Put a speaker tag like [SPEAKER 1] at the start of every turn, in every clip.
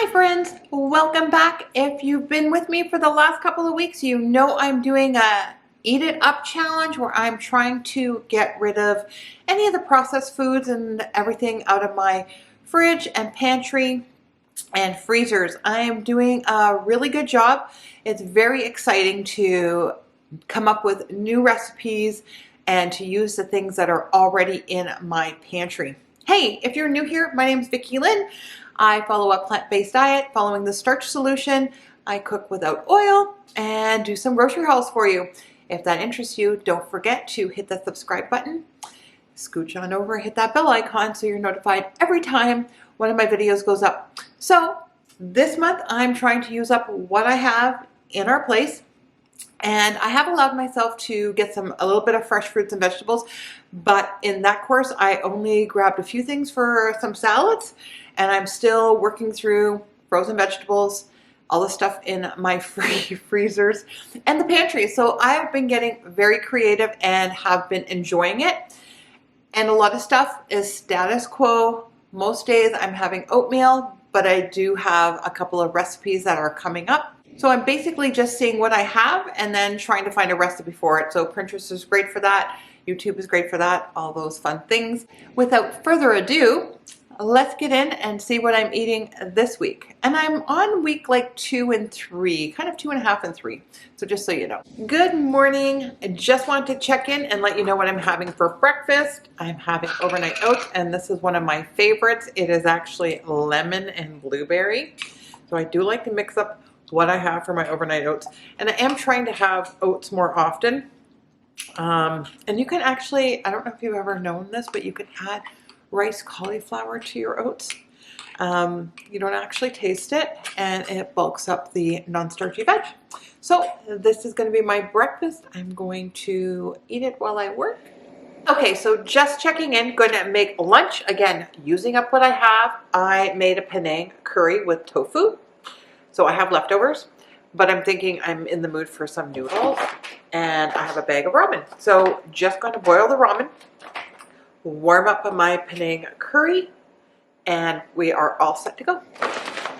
[SPEAKER 1] Hi friends, welcome back. If you've been with me for the last couple of weeks, you know I'm doing a Eat It Up challenge where I'm trying to get rid of any of the processed foods and everything out of my fridge and pantry and freezers. I am doing a really good job. It's very exciting to come up with new recipes and to use the things that are already in my pantry. Hey, if you're new here, my name is Vicki Lynn. I follow a plant-based diet following the starch solution. I cook without oil and do some grocery hauls for you. If that interests you, don't forget to hit the subscribe button. Scooch on over and hit that bell icon so you're notified every time one of my videos goes up. So this month I'm trying to use up what I have in our place, and I have allowed myself to get a little bit of fresh fruits and vegetables, but in that course I only grabbed a few things for some salads, and I'm still working through frozen vegetables, all the stuff in my freezers and the pantry. So I've been getting very creative and have been enjoying it. And a lot of stuff is status quo. Most days I'm having oatmeal, but I do have a couple of recipes that are coming up. So I'm basically just seeing what I have and then trying to find a recipe for it. So Pinterest is great for that. YouTube is great for that. All those fun things. Without further ado, let's get in and see what I'm eating this week. And I'm on week like 2 and 3, kind of 2.5 and 3. So just so you know. Good morning. I just wanted to check in and let you know what I'm having for breakfast. I'm having overnight oats, and this is one of my favorites. It is actually lemon and blueberry. So I do like to mix up what I have for my overnight oats. And I am trying to have oats more often. And you can actually, I don't know if you've ever known this, but you can add rice cauliflower to your oats. You don't actually taste it, and it bulks up the non-starchy veg. So this is going to be my breakfast. I'm going to eat it while I work. Okay, so just checking in, going to make lunch. Again, using up what I have. I made a Penang curry with tofu. So I have leftovers, but I'm thinking I'm in the mood for some noodles, and I have a bag of ramen. So just going to boil the ramen, warm up my Penang curry, and we are all set to go.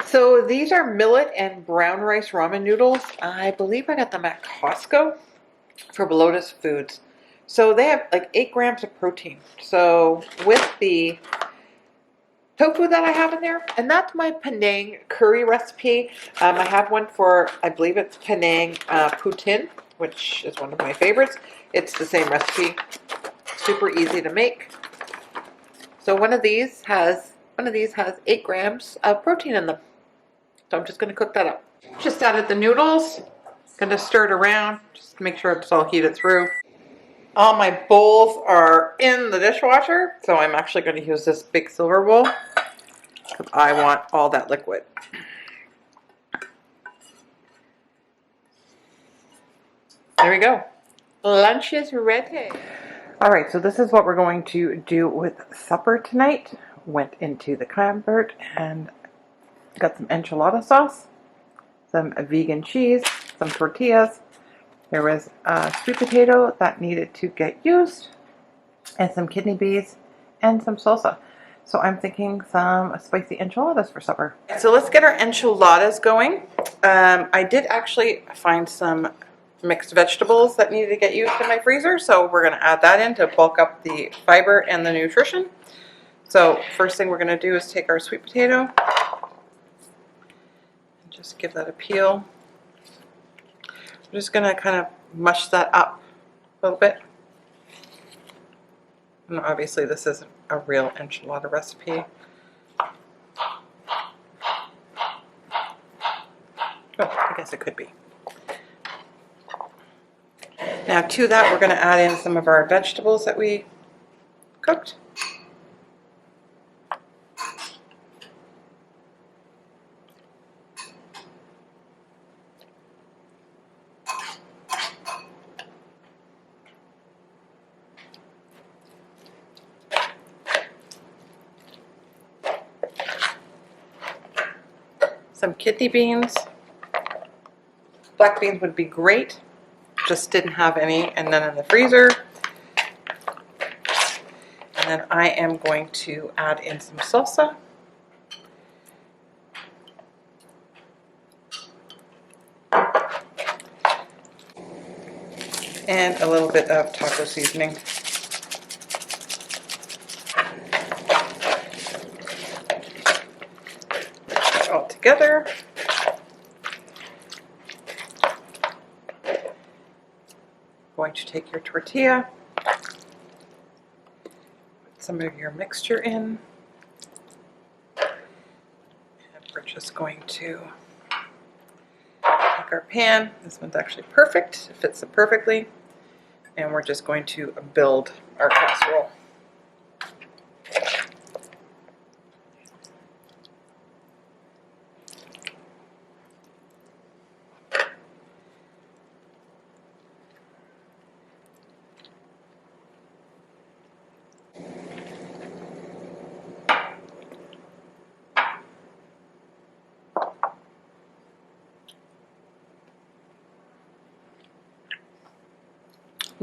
[SPEAKER 1] So these are millet and brown rice ramen noodles. I believe I got them at Costco for Lotus Foods. So they have like 8 grams of protein. So with the tofu that I have in there, and that's my Penang curry recipe. I have one for, I believe it's Penang poutine, which is one of my favorites. It's the same recipe, super easy to make. So one of these has 8 grams of protein in them. So I'm just going to cook that up. Just added the noodles. Going to stir it around just to make sure it's all heated through. All my bowls are in the dishwasher, so I'm actually going to use this big silver bowl because I want all that liquid. There we go. Lunch is ready. All right, so this is what we're going to do with supper tonight. Went into the cupboard and got some enchilada sauce, some vegan cheese, some tortillas. There was a sweet potato that needed to get used, and some kidney beans, and some salsa. So I'm thinking some spicy enchiladas for supper. So let's get our enchiladas going. I did actually find some mixed vegetables that needed to get used in my freezer, so we're going to add that in to bulk up the fiber and the nutrition. So first thing we're going to do is take our sweet potato and just give that a peel. I'm just going to kind of mush that up a little bit. And obviously this isn't a real enchilada recipe. Oh, I guess it could be. Now to that we're going to add in some of our vegetables that we cooked. Some kidney beans. Black beans would be great. Just didn't have any, and then in the freezer. And then I am going to add in some salsa. and a little bit of taco seasoning. Put it all together. Going to take your tortilla, put some of your mixture in, and we're just going to take our pan. This one's actually perfect, it fits it perfectly, and we're just going to build our casserole.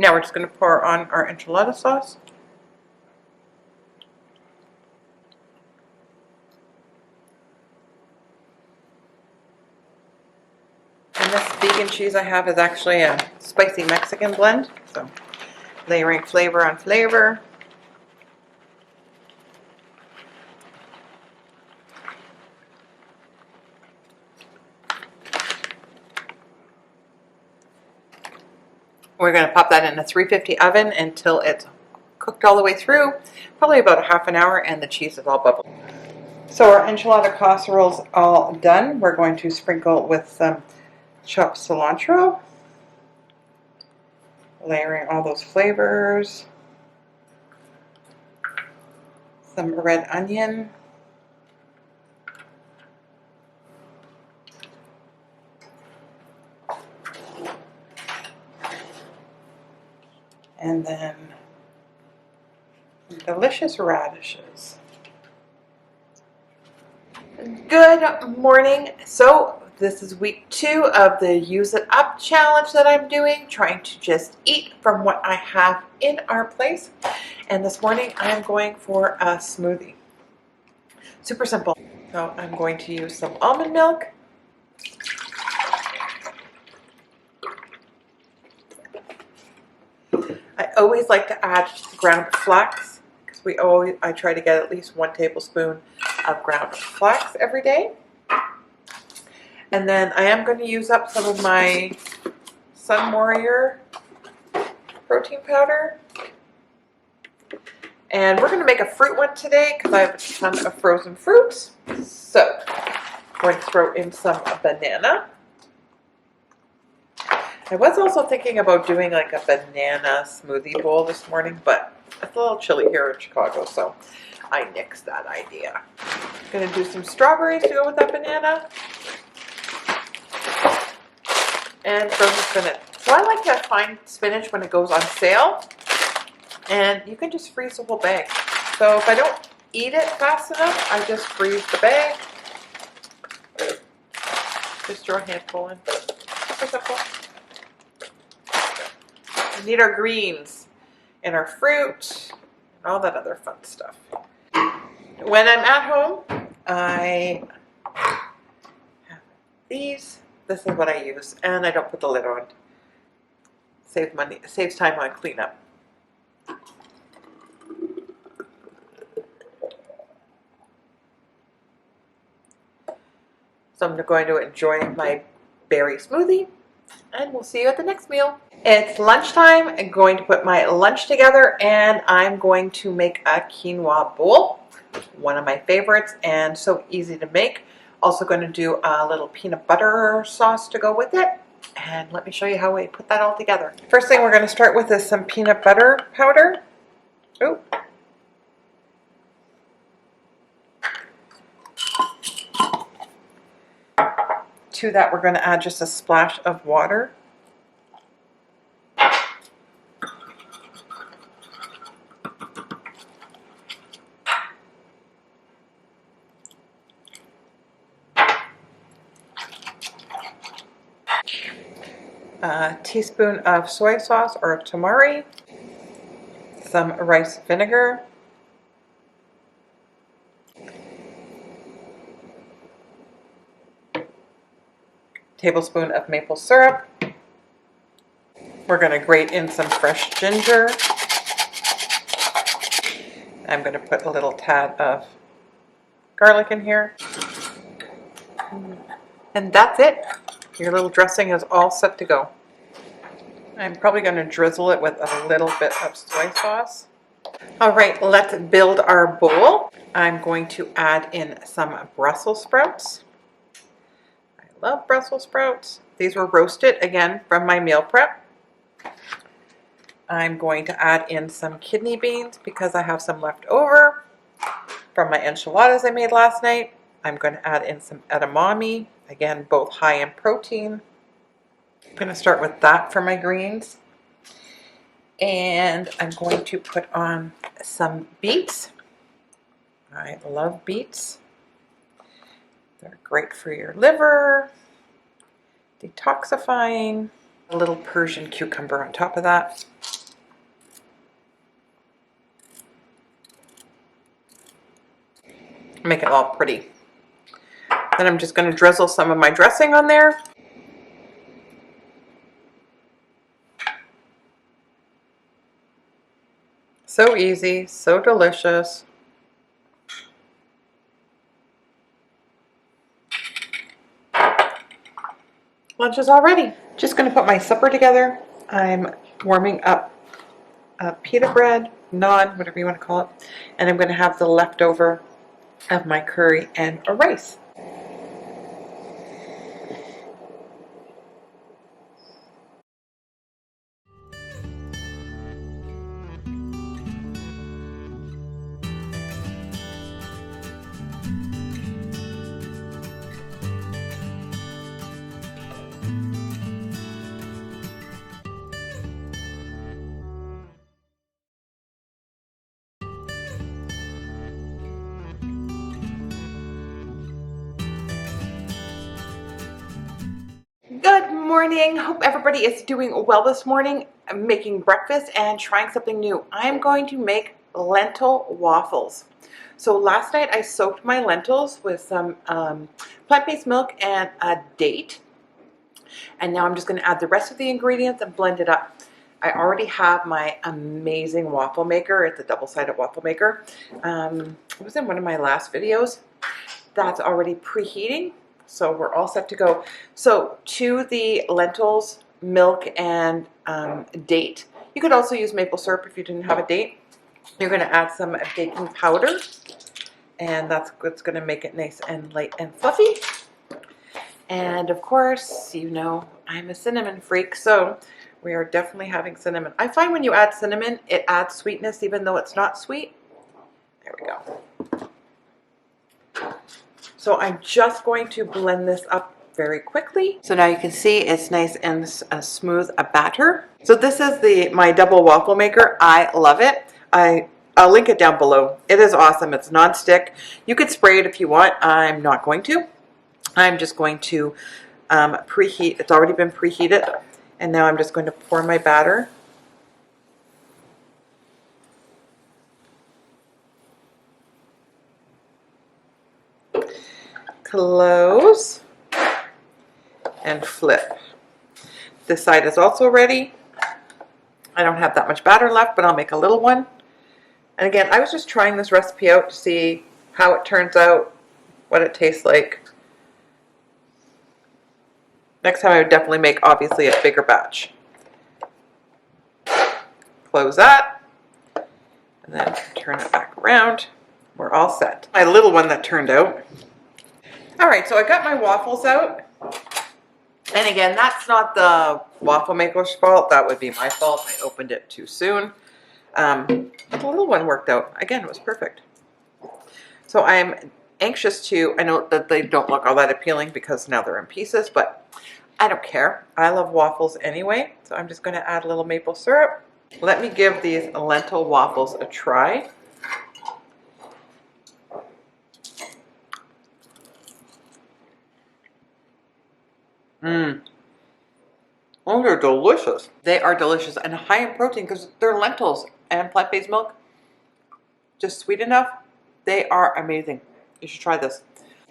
[SPEAKER 1] Now we're just going to pour on our enchilada sauce. And this vegan cheese I have is actually a spicy Mexican blend, so layering flavor on flavor. We're going to pop that in a 350 oven until it's cooked all the way through, probably about a half an hour, and the cheese is all bubbled. So our enchilada casserole's all done. We're going to sprinkle with some chopped cilantro, layering all those flavors, some red onion, and then some delicious radishes. Good morning. So this is week 2 of the Use It Up challenge that I'm doing, trying to just eat from what I have in our place. And this morning I'm going for a smoothie. Super simple. So I'm going to use some almond milk. I always like to add ground flax because I try to get at least 1 tablespoon of ground flax every day. And then I am going to use up some of my Sun Warrior protein powder. And we're going to make a fruit one today because I have a ton of frozen fruits. So I'm going to throw in some banana. I was also thinking about doing like a banana smoothie bowl this morning, but it's a little chilly here in Chicago, so I nixed that idea. I'm going to do some strawberries to go with that banana. And frozen spinach. So I like to find spinach when it goes on sale, and you can just freeze the whole bag. So if I don't eat it fast enough, I just freeze the bag. Just throw a handful in. Super simple. We need our greens and our fruit and all that other fun stuff. When I'm at home, I have these. This is what I use, and I don't put the lid on. Saves money, saves time on cleanup. So I'm going to enjoy my berry smoothie, and we'll see you at the next meal. It's lunchtime. I'm going to put my lunch together, and I'm going to make a quinoa bowl, one of my favorites and so easy to make. Also going to do a little peanut butter sauce to go with it, and let me show you how we put that all together. First thing we're going to start with is some peanut butter powder. Ooh. To that we're going to add just a splash of water. A teaspoon of soy sauce or tamari, some rice vinegar, tablespoon of maple syrup, We're going to grate in some fresh ginger. I'm going to put a little tad of garlic in here. And that's it. Your little dressing is all set to go. I'm probably going to drizzle it with a little bit of soy sauce. All right, let's build our bowl. I'm going to add in some Brussels sprouts. I love Brussels sprouts. These were roasted, again, from my meal prep. I'm going to add in some kidney beans because I have some left over from my enchiladas I made last night. I'm going to add in some edamame, again, both high in protein. I'm going to start with that for my greens. And I'm going to put on some beets. I love beets. They're great for your liver, detoxifying. A little Persian cucumber on top of that. Make it all pretty. Then I'm just going to drizzle some of my dressing on there. So easy, so delicious. Lunch is all ready. Just going to put my supper together. I'm warming up pita bread, naan, whatever you want to call it. And I'm going to have the leftover of my curry and a rice. Good morning. Hope everybody is doing well this morning. I'm making breakfast and trying something new. I'm going to make lentil waffles. So last night I soaked my lentils with some plant-based milk and a date. And now I'm just going to add the rest of the ingredients and blend it up. I already have my amazing waffle maker. It's a double-sided waffle maker. It was in one of my last videos. That's already preheating. So we're all set to go. So to the lentils, milk, and date. You could also use maple syrup if you didn't have a date. You're going to add some baking powder. And that's what's going to make it nice and light and fluffy. And of course, you know, I'm a cinnamon freak, so we are definitely having cinnamon. I find when you add cinnamon, it adds sweetness even though it's not sweet. There we go. So I'm just going to blend this up very quickly. So now you can see it's nice and smooth a batter. So this is my double waffle maker. I love it. I'll link it down below. It is awesome. It's non-stick. You could spray it if you want. I'm not going to. I'm just going to preheat. It's already been preheated. And now I'm just going to pour my batter. Close and flip. This side is also ready. I don't have that much batter left, but I'll make a little one. And again, I was just trying this recipe out to see how it turns out, what it tastes like. Next time I would definitely make, obviously, a bigger batch. Close that, and then turn it back around. We're all set. My little one that turned out. All right, so I got my waffles out. And again, that's not the waffle maker's fault. That would be my fault. I opened it too soon. But the little one worked out. Again, it was perfect. So I'm anxious to, I know that they don't look all that appealing because now they're in pieces, but I don't care. I love waffles anyway. So I'm just going to add a little maple syrup. Let me give these lentil waffles a try. Oh, they're delicious. They are delicious and high in protein because they're lentils and plant-based milk. Just sweet enough. They are amazing. You should try this.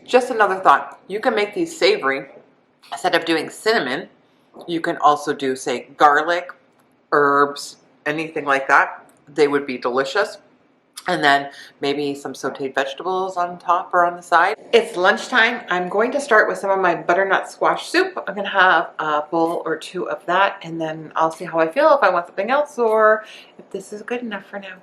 [SPEAKER 1] Just another thought. You can make these savory. Instead of doing cinnamon, you can also do, say, garlic herbs, anything like that, they would be delicious. And then maybe some sauteed vegetables on top or on the side. It's lunchtime. I'm going to start with some of my butternut squash soup. I'm going to have a bowl or two of that, and then I'll see how I feel, if I want something else or if this is good enough for now.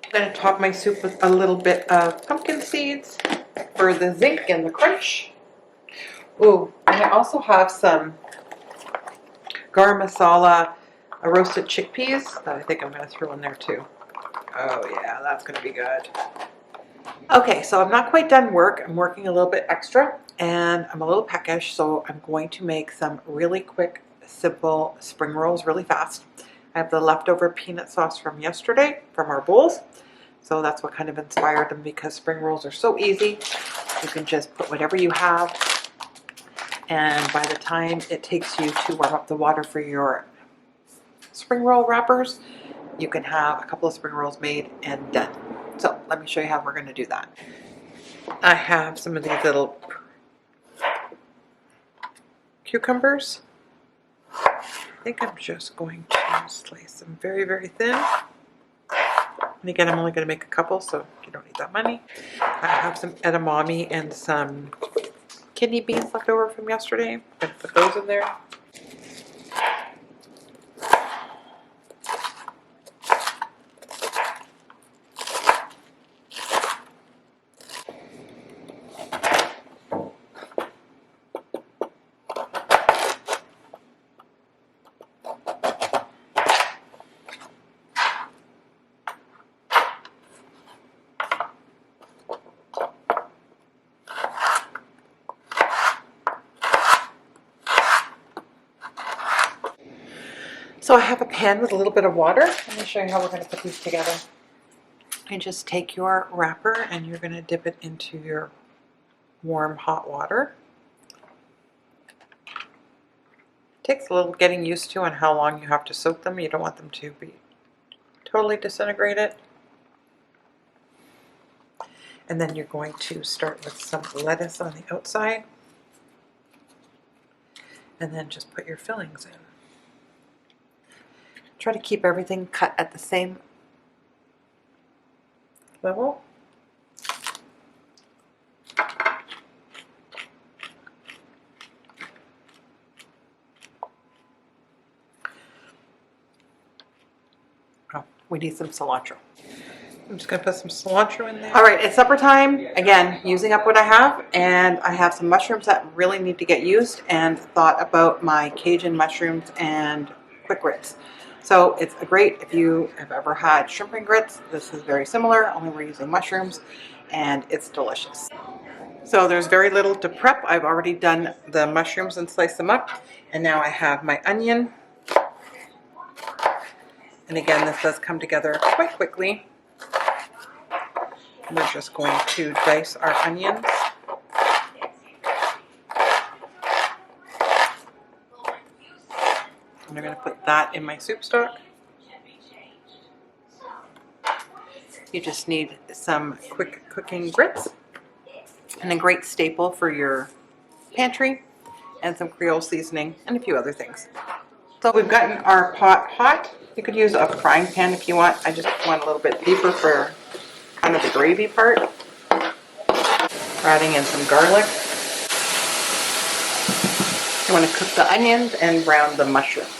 [SPEAKER 1] I'm going to top my soup with a little bit of pumpkin seeds for the zinc and the crunch. Ooh, and I also have some garam masala, roasted chickpeas that I think I'm going to throw in there too. Oh yeah, that's going to be good. Okay, so I'm not quite done work. I'm working a little bit extra and I'm a little peckish, so I'm going to make some really quick, simple spring rolls really fast. I have the leftover peanut sauce from yesterday from our bowls, so that's what kind of inspired them, because spring rolls are so easy. You can just put whatever you have, and by the time it takes you to warm up the water for your spring roll wrappers, you can have a couple of spring rolls made and done. So let me show you how we're going to do that. I have some of these little cucumbers. I think I'm just going to slice them very, very thin. And again, I'm only going to make a couple, so you don't need that many. I have some edamame and some kidney beans left over from yesterday. I'm going to put those in there. So I have a pan with a little bit of water. Let me show you how we're going to put these together. You just take your wrapper and you're going to dip it into your warm hot water. It takes a little getting used to on how long you have to soak them. You don't want them to be totally disintegrated. And then you're going to start with some lettuce on the outside. And then just put your fillings in. Try to keep everything cut at the same level. Oh, we need some cilantro. I'm just going to put some cilantro in there. All right, it's supper time. Again, using up what I have, and I have some mushrooms that really need to get used, and thought about my Cajun mushrooms and quick grits. So it's great if you have ever had shrimp and grits. This is very similar, only we're using mushrooms, and it's delicious. So there's very little to prep. I've already done the mushrooms and sliced them up, and now I have my onion. And again, this does come together quite quickly. We're just going to dice our onions. And I'm going to put that in my soup stock. You just need some quick cooking grits and a great staple for your pantry, and some Creole seasoning and a few other things. So we've gotten our pot hot. You could use a frying pan if you want. I just want a little bit deeper for kind of the gravy part. We're adding in some garlic. You want to cook the onions and brown the mushrooms.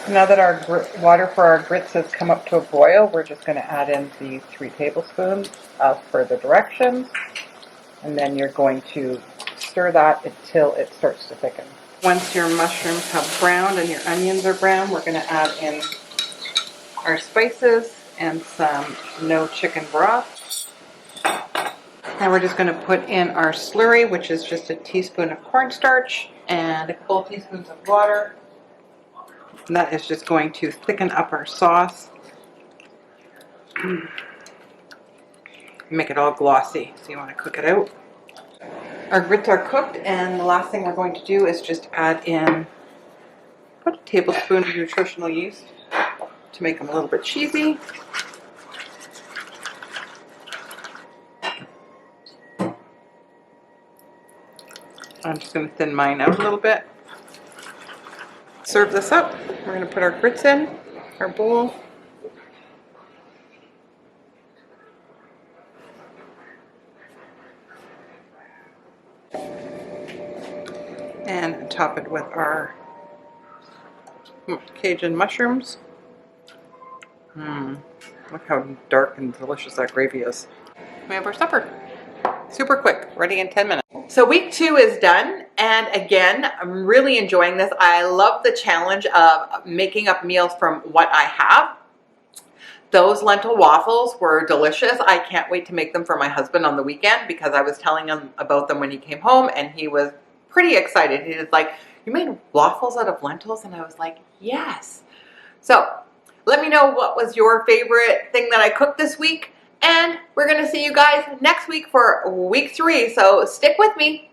[SPEAKER 1] Now that our water for our grits has come up to a boil, we're just going to add in the 3 tablespoons of further directions. And then you're going to stir that until it starts to thicken. Once your mushrooms have browned and your onions are brown, we're going to add in our spices and some no chicken broth. And we're just going to put in our slurry, which is just a teaspoon of cornstarch and a couple teaspoons of water. And that is just going to thicken up our sauce. Make it all glossy, so you want to cook it out. Our grits are cooked, and the last thing we're going to do is just add in about a tablespoon of nutritional yeast to make them a little bit cheesy. I'm just going to thin mine out a little bit. Serve this up. We're going to put our grits in our bowl. And top it with our Cajun mushrooms. Look how dark and delicious that gravy is. We have our supper. Super quick, ready in 10 minutes. So week 2 is done, and again, I'm really enjoying this. I love the challenge of making up meals from what I have. Those lentil waffles were delicious. I can't wait to make them for my husband on the weekend because I was telling him about them when he came home, and he was pretty excited. He was like, "You made waffles out of lentils?" And I was like, "Yes." So let me know what was your favorite thing that I cooked this week. And we're going to see you guys next week for week 3. So stick with me.